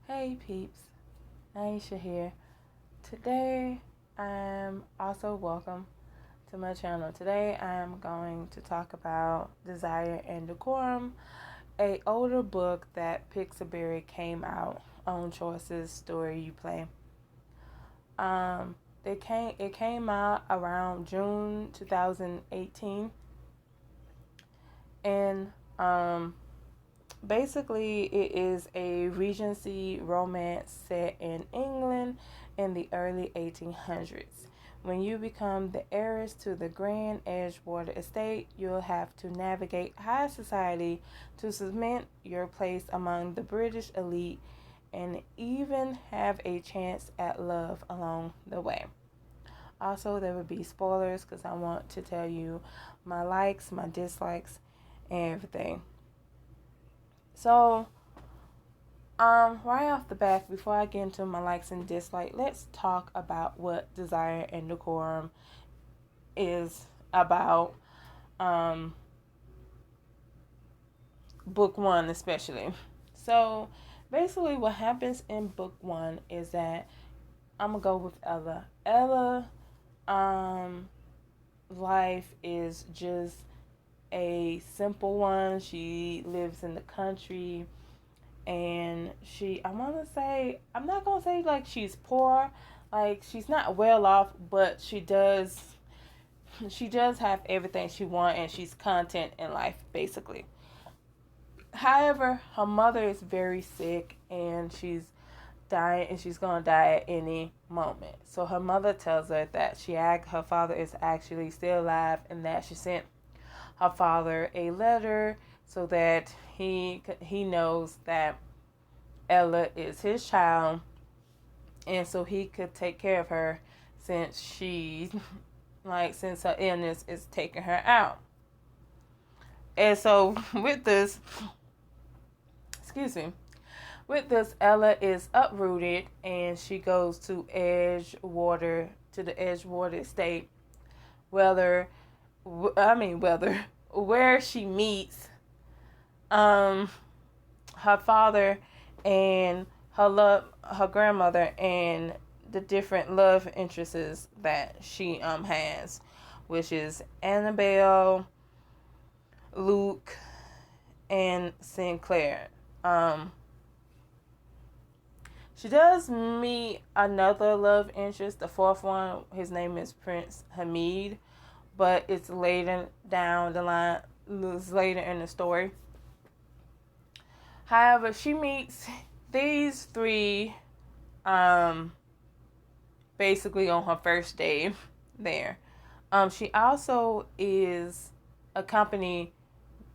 Hey peeps, Aisha here. Today I'm also welcome to my channel. Today I'm going to talk about Desire and Decorum, a older book that Pixelberry came out on Choices Story You Play. Um, it came out around June 2018, and basically, it is a Regency romance set in England in the early 1800s. When you become the heiress to the Grand Edgewater Estate, you'll have to navigate high society to cement your place among the British elite and even have a chance at love along the way. Also, there will be spoilers because I want to tell you my likes, my dislikes, and everything. So, right off the bat, before I get into my likes and dislikes, let's talk about what Desire and Decorum is about. Book one, especially. So, basically, what happens in book one is that I'm gonna go with Ella. Ella, life is just a simple one. She lives in the country and I'm not gonna say like she's poor, like she's not well off, but she does have everything she wants and she's content in life basically. However, her mother is very sick and she's dying and she's gonna die at any moment. So her mother tells her that her father is actually still alive and that she sent her father a letter so that he knows that Ella is his child, and so he could take care of her since since her illness is taking her out. And so with this, excuse me, with this, Ella is uprooted and she goes to the Edgewater Estate, whether where she meets her father and her grandmother and the different love interests that she has, which is Annabelle, Luke, and Sinclair. She does meet another love interest, the fourth one. His name is Prince Hamid, but it's later down the line, it's later in the story. However, she meets these three basically on her first day there. She also is accompanied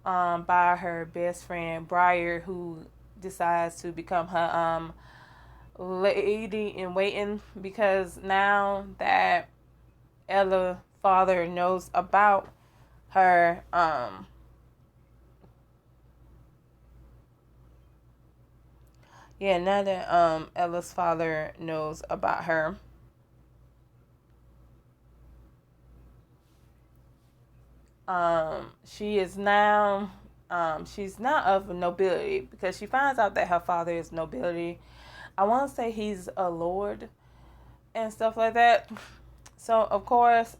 by her best friend Briar, who decides to become her lady in waiting, because now that Ella's father knows about her now that Ella's father knows about her, she is now she's not of nobility because she finds out that her father is nobility. I want to say he's a lord and stuff like that. So of course,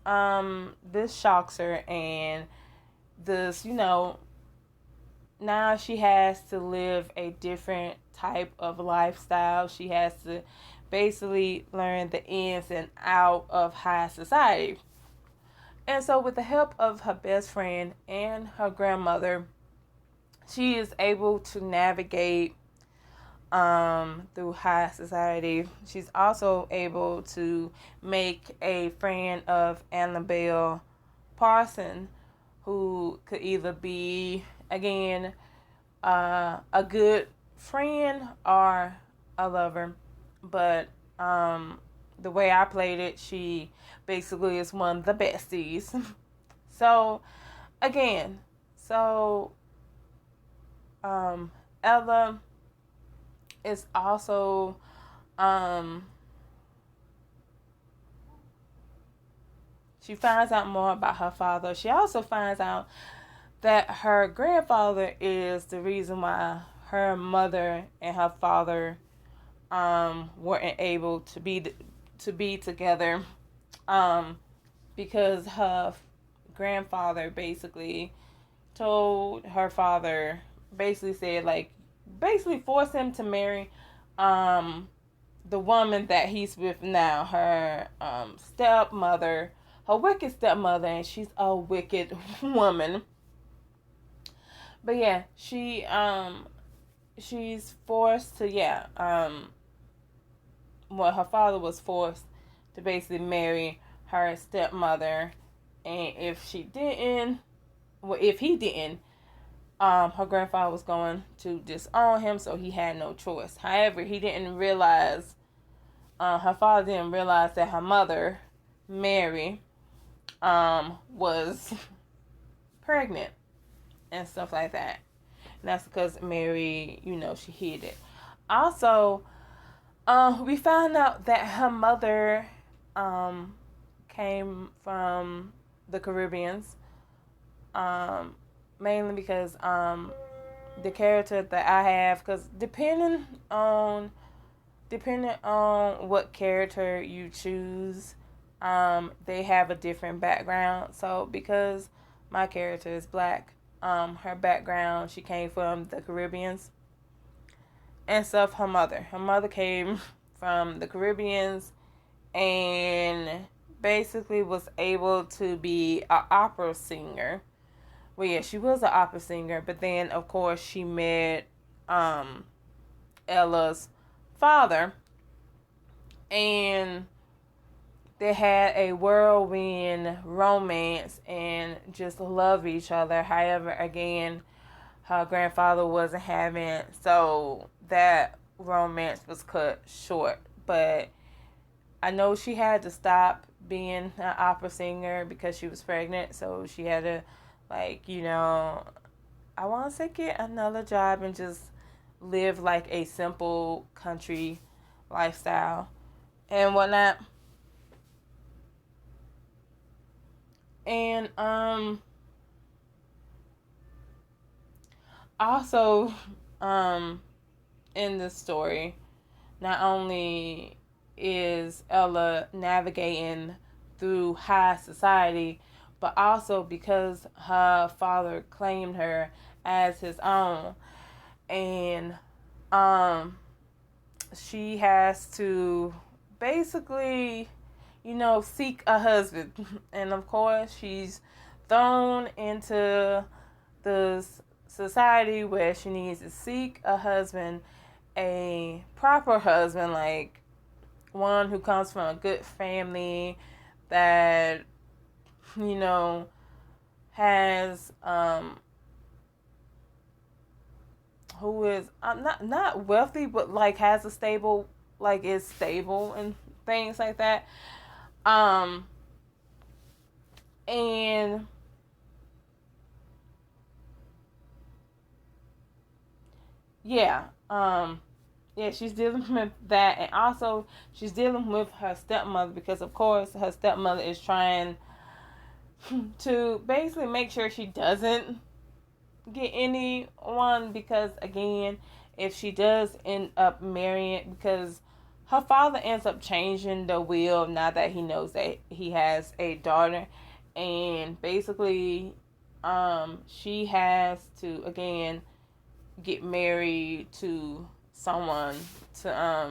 this shocks her, and this, now she has to live a different type of lifestyle. She has to basically learn the ins and out of high society. And so, with the help of her best friend and her grandmother, she is able to navigate through high society. She's also able to make a friend of Annabelle Parson, who could either be, again, a good friend or a lover. But the way I played it, she basically is one of the besties. So, again, Ella is also she finds out more about her father. She also finds out that her grandfather is the reason why her mother and her father weren't able to be together, because her grandfather basically told her father, basically said, like, basically forced him to marry the woman that he's with now, her stepmother, her wicked stepmother, and she's a wicked woman. But yeah, she's forced to, well, her father was forced to basically marry her stepmother, and if she didn't, well, if he didn't, her grandfather was going to disown him, so he had no choice. However, he didn't realize, her father didn't realize that her mother, Mary, was pregnant and stuff like that. And that's because Mary, she hid it. Also, we found out that her mother came from the Caribbeans, mainly because the character that I have, because depending on what character you choose, they have a different background. So because my character is black, her background, she came from the Caribbeans. And stuff, her mother came from the Caribbeans, and basically was able to be an opera singer. Well, yeah, she was an opera singer, but then of course she met Ella's father, and they had a whirlwind romance and just love each other. However, again, her grandfather wasn't having, so that romance was cut short. But I know she had to stop being an opera singer because she was pregnant, so she had to, like, I want to say get another job and just live like a simple country lifestyle and whatnot. And also, in this story, not only is Ella navigating through high society, but also because her father claimed her as his own, and she has to basically, seek a husband. And of course, she's thrown into this society where she needs to seek a husband, a proper husband, like one who comes from a good family that, has who is not wealthy, but like has a stable, like is stable and things like that. And yeah, she's dealing with that, and also she's dealing with her stepmother, because of course her stepmother is trying to basically make sure she doesn't get anyone, because again, if she does end up marrying, because her father ends up changing the will now that he knows that he has a daughter, and basically she has to again get married to someone to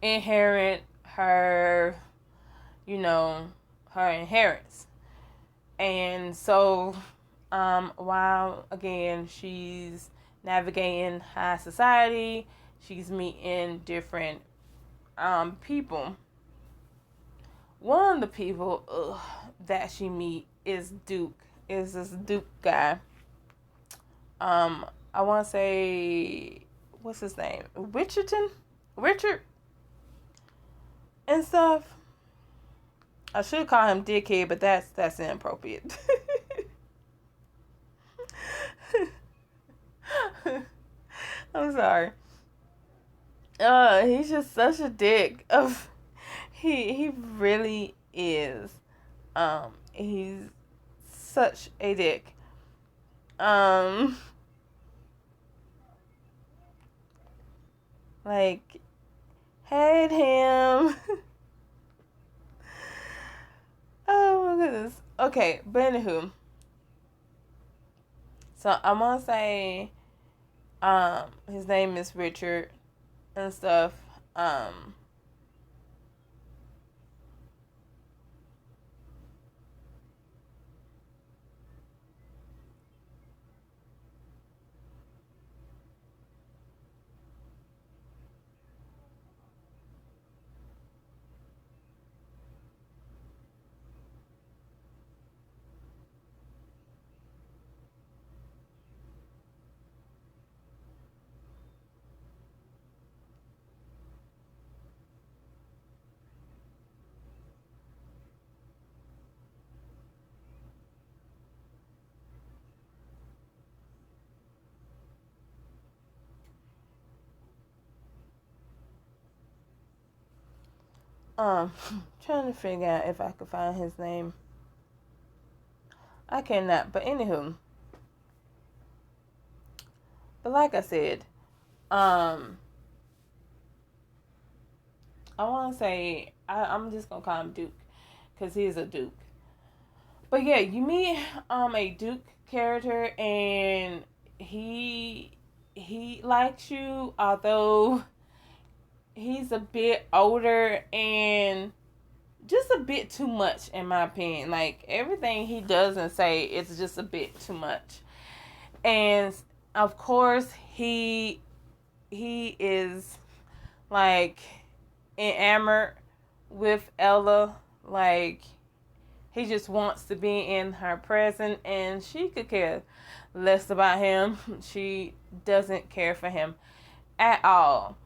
inherit her, her inheritance. And so while again she's navigating high society, she's meeting different people. One of the people that she meet is Duke. Is this Duke guy? I want to say, what's his name? Richard, and stuff. I should call him Dickhead, but that's inappropriate. I'm sorry. He's just such a dick. He really is. He's such a dick. Like, hate him. Oh my goodness. Okay, but anywho. So I'm gonna say his name is Richard and stuff. Um um trying to figure out if I could find his name. I cannot, but anywho. But like I said, um I wanna say I'm just gonna call him Duke because he's a Duke. But yeah, you meet a Duke character and he he likes you, although he's a bit older and just a bit too much in my opinion. Like everything he does and say is just a bit too much. And of course he is like enamored with Ella. Like he just wants to be in her presence and she could care less about him. She doesn't care for him at all.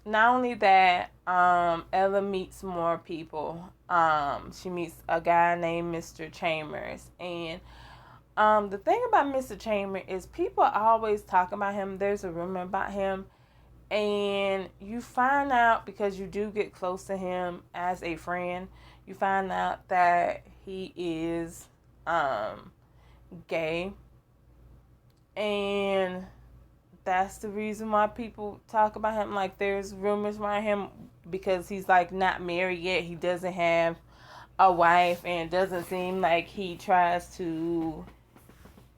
Not only that, Ella meets more people. She meets a guy named Mr. Chambers. And the thing about Mr. Chambers is people always talk about him. There's a rumor about him. And you find out, because you do get close to him as a friend, you find out that he is gay. And that's the reason why people talk about him. Like there's rumors around him because he's like not married yet. He doesn't have a wife and it doesn't seem like he tries to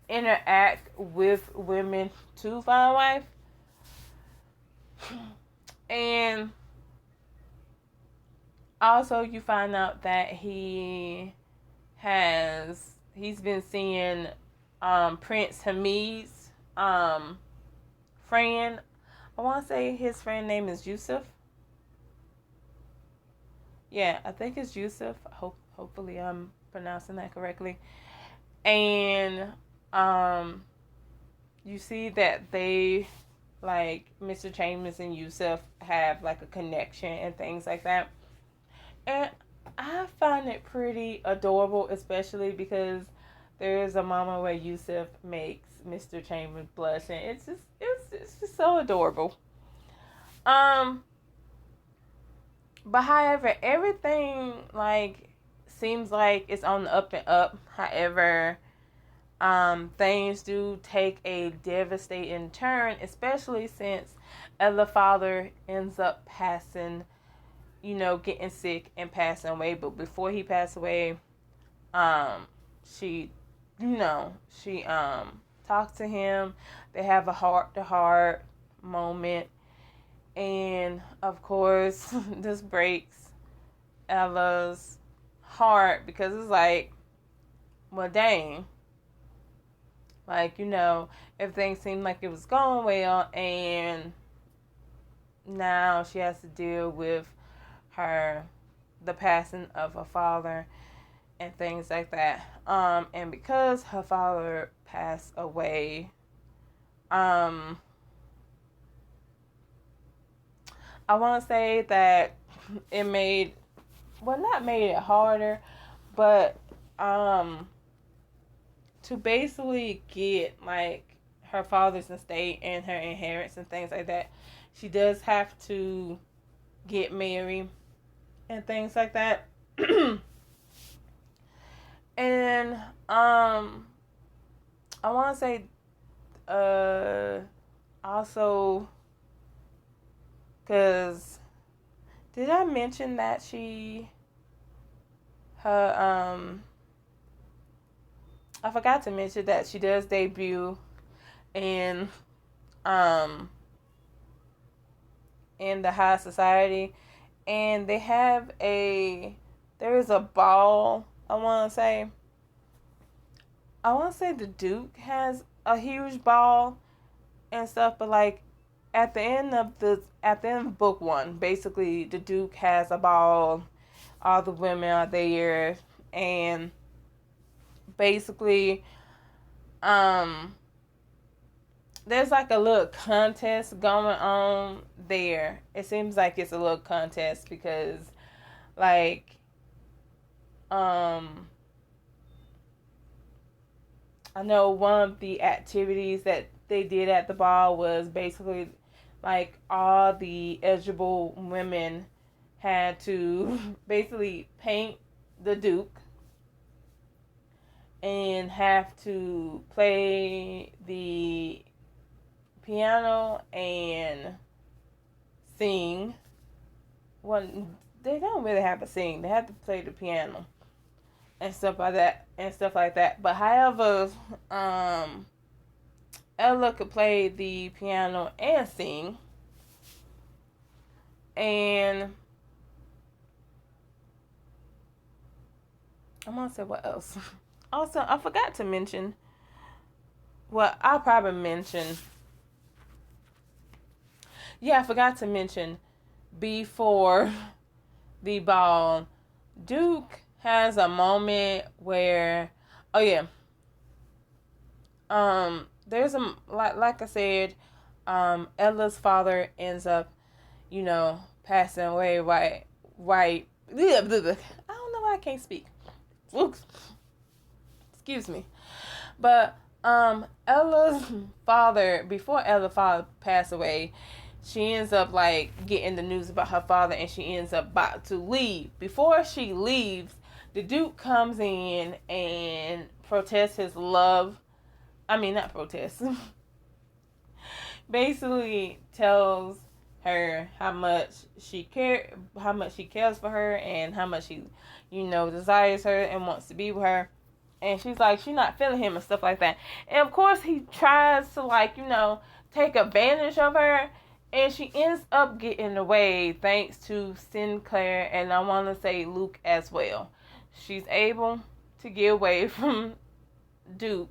interact with women to find a wife. And also you find out that he's been seeing Prince Hamid's friend. I want to say his friend name is Yusuf. Yeah, I think it's Yusuf. Hopefully I'm pronouncing that correctly. And you see that they, like, Mr. Chambers and Yusuf have like a connection and things like that. And I find it pretty adorable, especially because there's a moment where Yusuf makes Mr. Chambers blush, and it's just so adorable. Um, but however, everything like seems like it's on the up and up. However, things do take a devastating turn, especially since Ella's father ends up passing, getting sick and passing away. But before he passed away, um, she, she talks to him. They have a heart to heart moment, and of course, this breaks Ella's heart because it's like, well, dang. Like, everything seemed like it was going well, and now she has to deal with the passing of her father and things like that. And because her father passed away, I want to say that it not made it harder, but to basically get like her father's estate and her inheritance and things like that, she does have to get married and things like that. And I want to say also Because did I mention that her I forgot to mention that she does debut in um in the high society, and there is a ball. I want to say the Duke has a huge ball and stuff, but like at the end of book one, basically the Duke has a ball, all the women are there, and basically there's like a little contest going on there. It seems like it's a little contest because like I know one of the activities that they did at the ball was basically like all the eligible women had to basically paint the Duke and have to play the piano and sing. Well, they don't really have to sing. They have to play the piano and stuff like that. But however, Ella could play the piano and sing. And I'm gonna say what else. Also, I forgot to mention. Well, I'll probably mention. Yeah, I forgot to mention before the ball, Duke has a moment where, oh yeah, there's a like I said, Ella's father ends up, passing away right. I don't know why I can't speak. Oops. Excuse me, but Ella's father, before Ella's father passed away, she ends up like getting the news about her father, and she ends up about to leave. Before she leaves, the Duke comes in and protests his love. I mean, not protests. Basically tells her how much she cares for her, and how much he, desires her and wants to be with her. And she's like, she's not feeling him and stuff like that. And of course, he tries to take advantage of her. And she ends up getting away thanks to Sinclair, and I want to say Luke as well. She's able to get away from the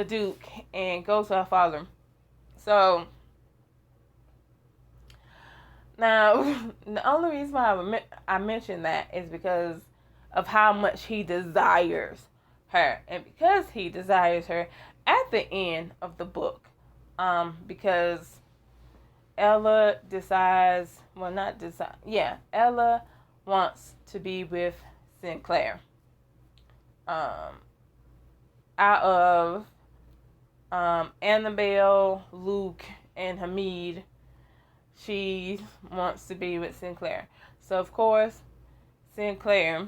Duke, and go to her father. So, now, the only reason why I mentioned that is because of how much he desires her. And because he desires her at the end of the book, because Ella Ella wants to be with Sinclair. Out of Annabelle, Luke, and Hamid, she wants to be with Sinclair. So of course, Sinclair,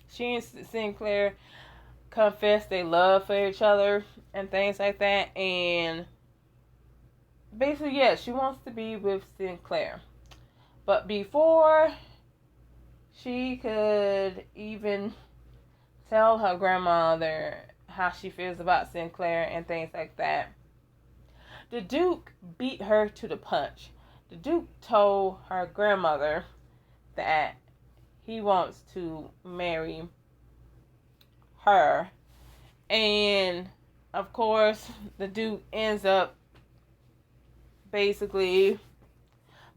she and Sinclair confess they love for each other and things like that. And basically, yeah, she wants to be with Sinclair. But before she could even tell her grandmother how she feels about Sinclair and things like that, the Duke beat her to the punch. The Duke told her grandmother that he wants to marry her. And of course, the Duke ends up basically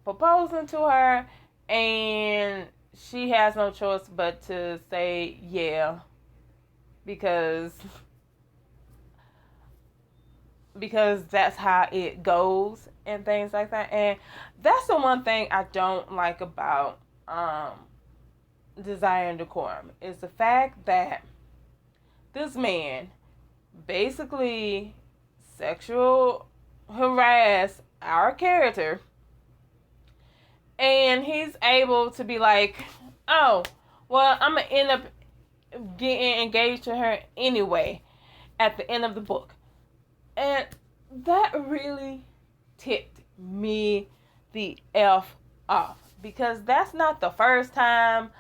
proposing to her, and she has no choice but to say yeah, because that's how it goes and things like that. And that's the one thing I don't like about Desire and Decorum, is the fact that this man basically sexual harass our character, and he's able to be like, oh, well, I'm gonna end up getting engaged to her anyway at the end of the book. And that really tipped me the F off, because that's not the first time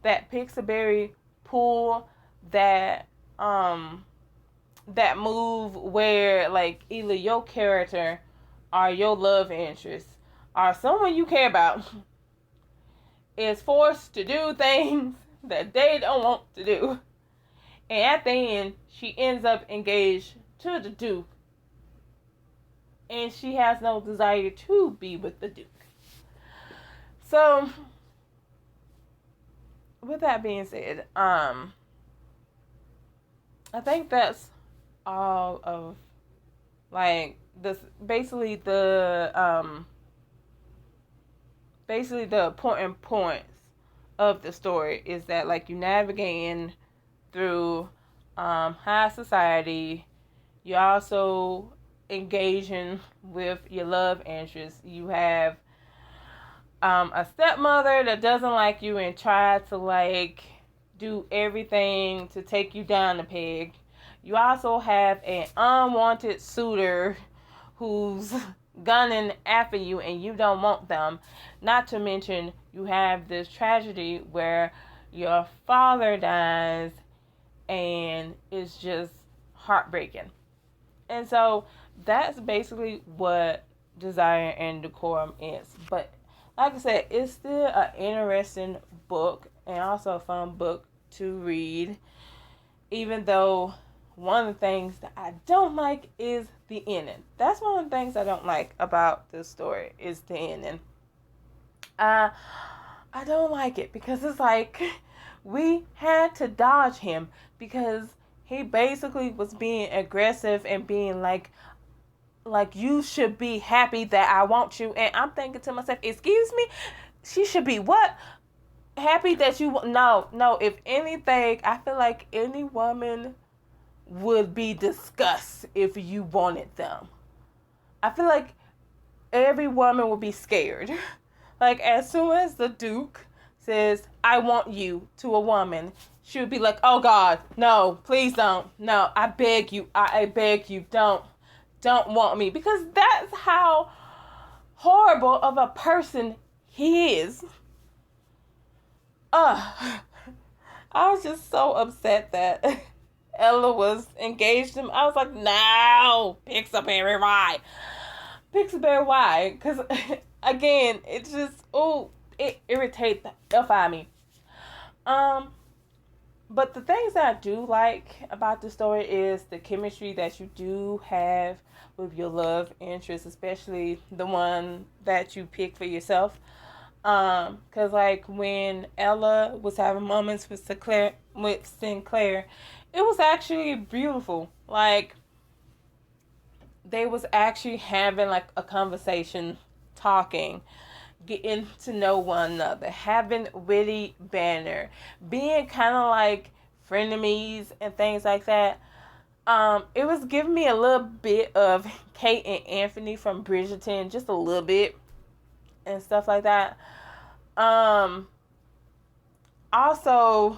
that Pixelberry pulled that that move where like either your character or your love interest or someone you care about is forced to do things that they don't want to do. And at the end, she ends up engaged to the Duke. And she has no desire to be with the Duke. So, with that being said, I think that's all of, like, this, basically the important points of the story is that, like, you navigating through high society. You also engaging with your love interest. You have a stepmother that doesn't like you and try to like do everything to take you down the peg. You also have an unwanted suitor who's gunning after you and you don't want them. Not to mention you have this tragedy where your father dies and it's just heartbreaking. And so that's basically what Desire and Decorum is. But like I said, it's still an interesting book and also a fun book to read. Even though one of the things that I don't like is the ending. That's one of the things I don't like about this story is the ending. I don't like it because it's like we had to dodge him because he basically was being aggressive and being like you should be happy that I want you. And I'm thinking to myself, excuse me, she should be what? Happy that you no. If anything, I feel like any woman would be disgusted if you wanted them. I feel like every woman would be scared. Like as soon as the Duke says, I want you to a woman, she would be like, oh God, no, please don't. No, I beg you, don't want me. Because that's how horrible of a person he is. I was just so upset that Ella was engaged to him. I was like, no, Pixelberry, why? Pixelberry, why? Because, again, it just, it irritates the F out of me. But the things that I do like about the story is the chemistry that you do have with your love interest, especially the one that you pick for yourself. Cause like when Ella was having moments with Sinclair, it was actually beautiful. Like they was actually having like a conversation, talking, getting to know one another, having witty banter, being kind of like frenemies and things like that. It was giving me a little bit of Kate and Anthony from Bridgerton, just a little bit, and stuff like that. Also,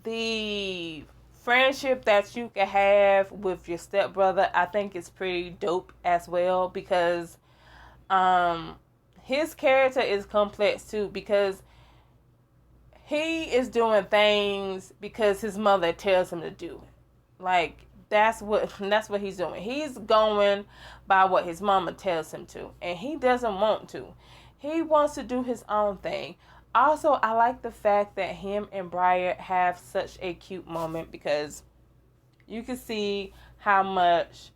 the friendship that you can have with your stepbrother, I think is pretty dope as well, because his character is complex too, because he is doing things because his mother tells him to do. Like that's what he's doing. He's going by what his mama tells him to, and he doesn't want to. He wants to do his own thing. Also, I like the fact that him and Briar have such a cute moment, because you can see how much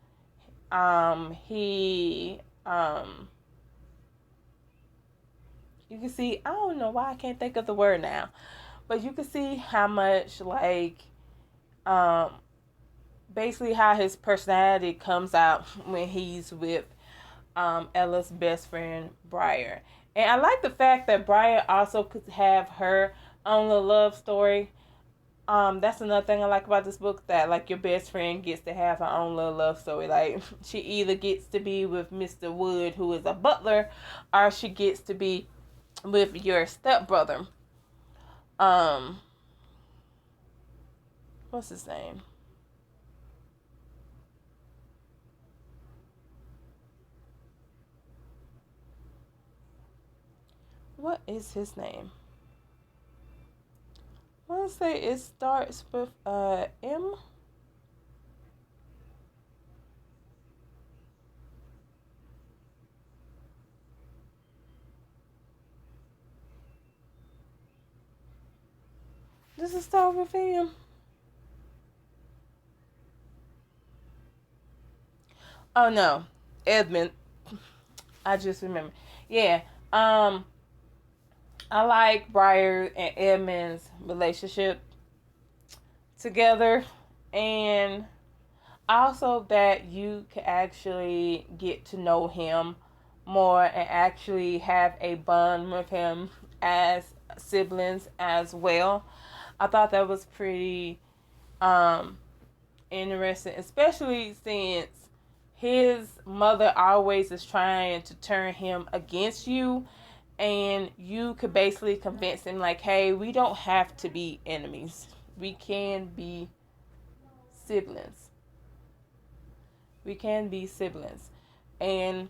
you can see, I don't know why I can't think of the word now, but you can see how much like basically how his personality comes out when he's with Ella's best friend Briar. And I like the fact that Briar also could have her own little love story. That's another thing I like about this book, that like your best friend gets to have her own little love story. Like she either gets to be with Mr. Wood, who is a butler, or she gets to be with your stepbrother. what's his name? What is his name? I want to say it starts with M. Does it start with M? Oh no, Edmund. I just remember. Yeah. Um, I like Briar and Edmund's relationship together, and also that you can actually get to know him more and actually have a bond with him as siblings as well. I thought that was pretty um interesting, especially since his mother always is trying to turn him against you, and you could basically convince him like, hey, we don't have to be enemies, we can be siblings, and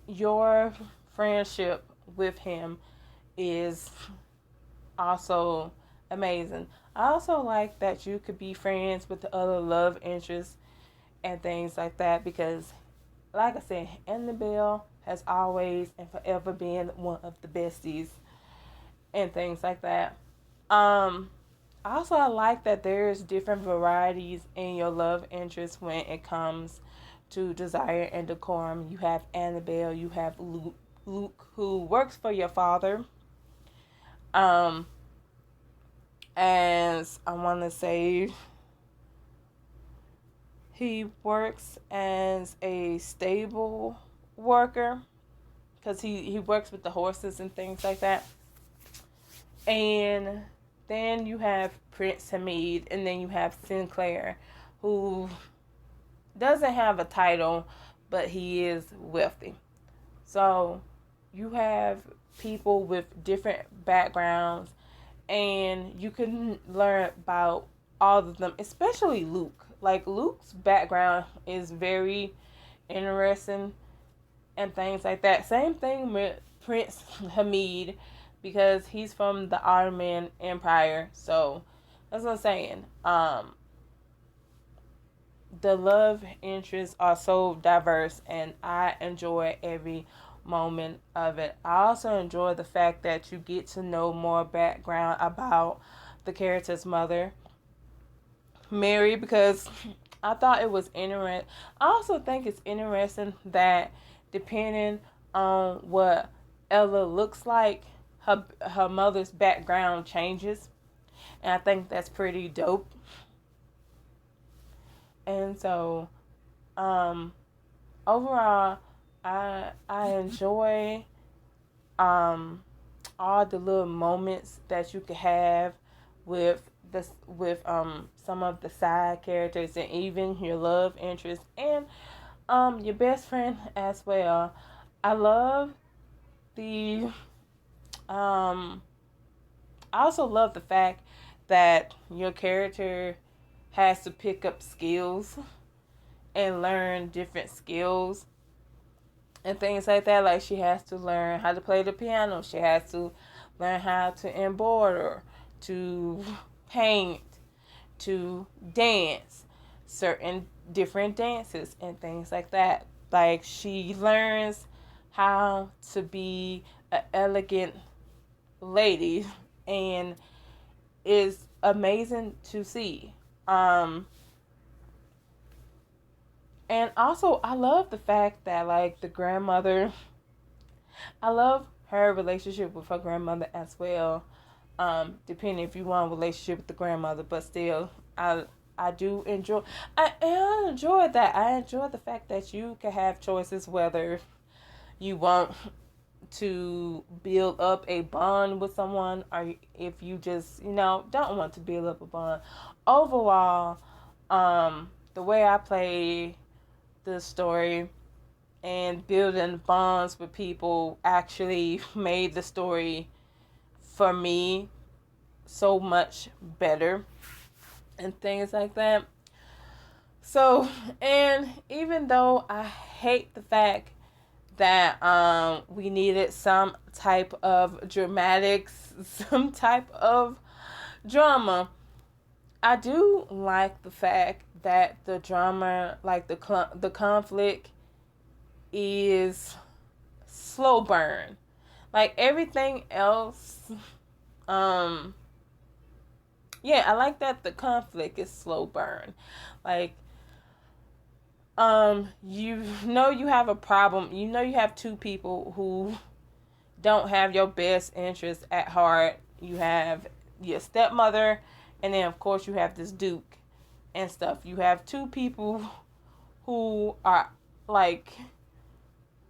your friendship with him is also amazing. I also like that you could be friends with the other love interests and things like that because, like I said, Annabelle has always and forever been one of the besties and things like that. Um, Also, I like that there's different varieties in your love interest when it comes to desire and decorum. You have Annabelle, you have Luke who works for your father. Um, as I want to say, he works as a stable worker because he works with the horses and things like that. And then you have Prince Hamid, and then you have Sinclair, who doesn't have a title, but he is wealthy. So you have people with different backgrounds, and you can learn about all of them, especially Luke. Like, Luke's background is very interesting and things like that. Same thing with Prince Hamid because he's from the Ottoman Empire. So that's what I'm saying. The love interests are so diverse, and I enjoy every moment of it. I also enjoy the fact that you get to know more background about the character's mother, Mary, because I thought it was interesting. I also think it's interesting that depending on what Ella looks like, her mother's background changes, and I think that's pretty dope. And so, um, overall, I enjoy um all the little moments that you could have with this with some of the side characters and even your love interest and your best friend as well. I love the um I also love the fact that your character has to pick up skills and learn different skills and things like that. Like, she has to learn how to play the piano. She has to learn how to embroider, to paint, to dance, certain different dances and things like that. Like, she learns how to be an elegant lady, and is amazing to see. Um, and also, I love the fact that, like, the grandmother, I love her relationship with her grandmother as well. Depending if you want a relationship with the grandmother, but still, I do enjoy. I enjoy that. I enjoy the fact that you can have choices whether you want to build up a bond with someone, or if you just don't want to build up a bond. Overall, the way I play the story and building bonds with people actually made the story for me so much better and things like that. So, and even though I hate the fact that we needed some type of dramatics, some type of drama, I do like the fact that the drama, like the conflict, is slow burn. Like everything else, yeah, I like that the conflict is slow burn. Like, you know you have a problem. You know you have two people who don't have your best interest at heart. You have your stepmother, and then of course you have this Duke and stuff. You have two people who are like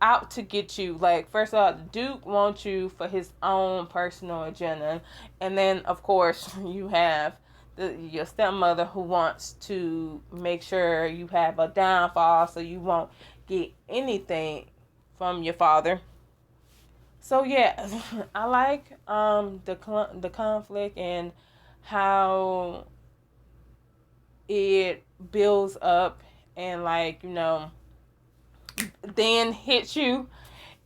out to get you. Like, first of all, the Duke wants you for his own personal agenda, and then of course you have your stepmother who wants to make sure you have a downfall so you won't get anything from your father. So yeah, I like the conflict and how it builds up and, like, then hits you,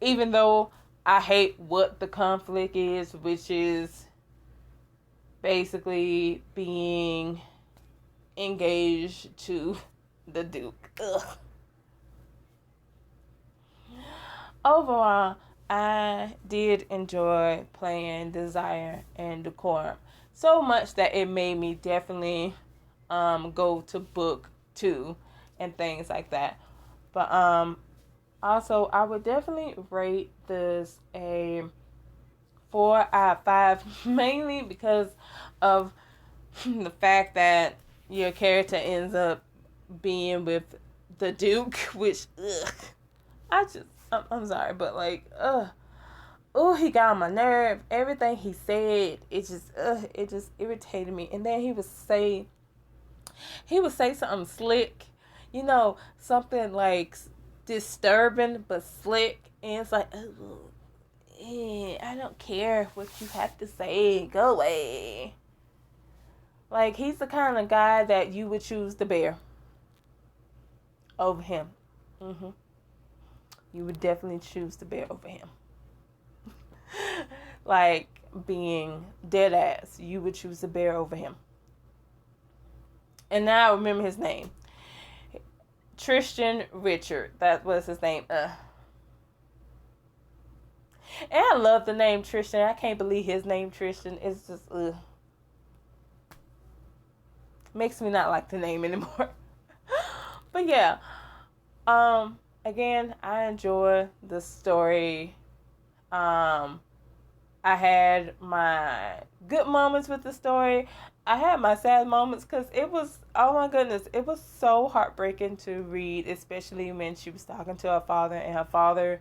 even though I hate what the conflict is, which is basically being engaged to the Duke. Ugh. Overall, I did enjoy playing Desire and Decorum so much that it made me definitely go to book 2 and things like that. But also, I would definitely rate this a 4 out of 5, mainly because of the fact that your character ends up being with the Duke, which, I'm sorry, but like, oh, he got on my nerve. Everything he said, it just irritated me. And then he would say something slick, something like disturbing but slick, and it's like, oh, I don't care what you have to say. Go away. Like, he's the kind of guy that you would choose the bear over him. You would definitely choose the bear over him. Like, being dead ass, you would choose the bear over him. And now I remember his name. Tristan Richard. That was his name. And I love the name Tristan. I can't believe his name Tristan. It's just, makes me not like the name anymore. But yeah. Again, I enjoy the story. I had my good moments with the story. I had my sad moments because it was, oh my goodness, it was so heartbreaking to read, especially when she was talking to her father, and her father,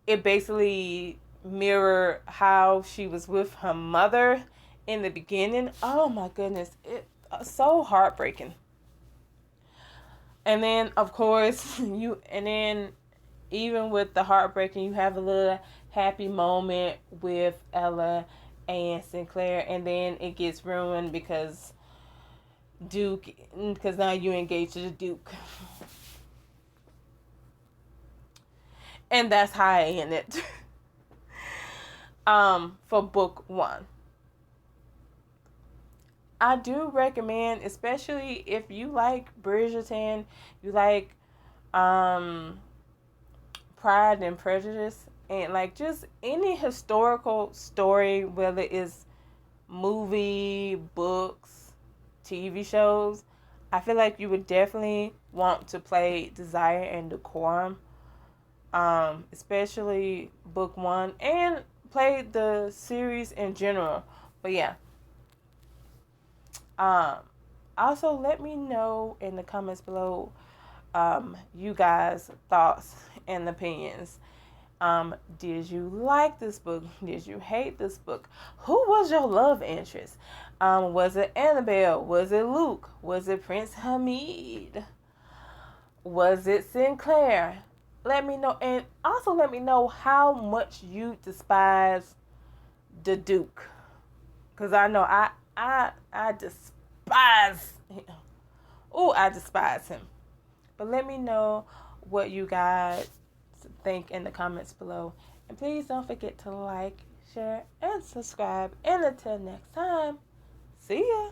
it basically mirrored how she was with her mother in the beginning. Oh my goodness, it so heartbreaking. And then, of course, even with the heartbreaking, you have a little happy moment with Ella and Sinclair, and then it gets ruined because now you're engaged to the Duke. And that's how I end it. For book 1. I do recommend, especially if you like Bridgerton, you like Pride and Prejudice, and like just any historical story, whether it's movie, books, TV shows, I feel like you would definitely want to play Desire and Decorum, especially book 1, and play the series in general. But yeah. Also, let me know in the comments below you guys' thoughts and opinions. Did you like this book? Did you hate this book? Who was your love interest? Was it Annabelle? Was it Luke? Was it Prince Hamid? Was it Sinclair? Let me know. And also let me know how much you despise the Duke. Because I know I despise him. Oh, I despise him. But let me know what you guys think in the comments below. And please don't forget to like, share, and subscribe. And until next time, see ya.